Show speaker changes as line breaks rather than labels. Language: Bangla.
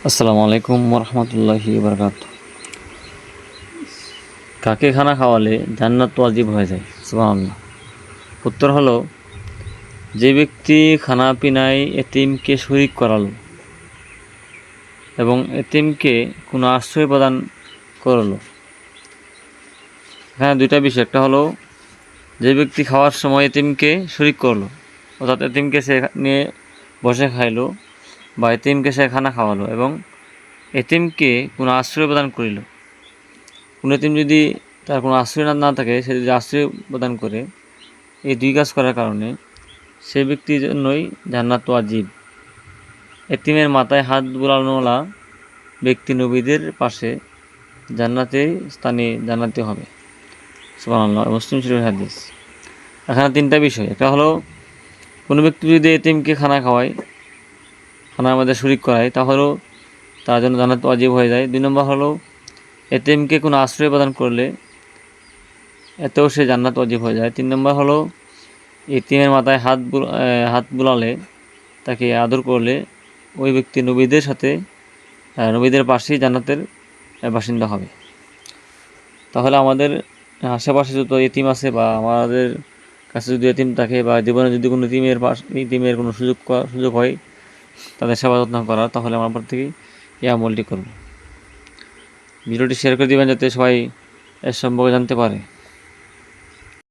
আসসালামু আলাইকুম রহমতুল্লাহি বারাকাতু। কাকে খানা খাওয়ালে জান্নাত ওয়াজিব হয়ে যায়? সুবহানাল্লাহ। উত্তর হলো, যে ব্যক্তি খানা পিনায় এতিমকে শরীক করালো এবং এতিমকে কোনো আশ্রয় প্রদান করলো। এখানে দুইটা বিষয়, একটা হলো যে ব্যক্তি খাওয়ার সময় এতিমকে শরীক করলো, অর্থাৎ এতিমকে সে নিয়ে বসে খাইলো বা এতিমকে সে খানা খাওয়ালো এবং এতিমকে কোনো আশ্রয় প্রদান করিল। কোনো এতিম যদি তার কোনো আশ্রয় না থাকে, সে যদি আশ্রয় প্রদান করে, এই দুই কাজ করার কারণে সে ব্যক্তির জন্যই জান্নাত ওয়াজিব। এতিমের মাথায় হাত বুলানোওয়ালা ব্যক্তি নবীদের পাশে জান্নাতে জান্নাতে হবে। সুবহানাল্লাহ। মুসলিম শরীফের হাদিস। এখানে তিনটা বিষয়, একটা হলো কোনো ব্যক্তি যদি এতিমকে খানা খাওয়ায়, খানার মধ্যে শরীক করায়, তাহলেও তার জন্য জান্নাত ওয়াজিব হয়ে যায়। 2 নম্বর হলো এতিমকে কোনো আশ্রয় প্রদান করলে এতেও সে জান্নাত ওয়াজিব হয়ে যায়। 3 নম্বর হলো এতিমের মাথায় হাত বুলালে, তাকে আদর করলে ওই ব্যক্তি নবীদের পাশেই জান্নাতের বাসিন্দা হবে। তাহলে আমাদের আশেপাশে যত এতিম আছে বা আমাদের কাছে যদি এতিম থাকে বা জীবনে যদি কোনো এতিমের কোনো সুযোগ হয় তাদের সেবা যত্ন করার, তাহলে আমরা প্রত্যেকেই এই আমলটি করব। ভিডিওটি শেয়ার করে দিবেন যাতে সবাই এর সম্পর্কে জানতে পারে।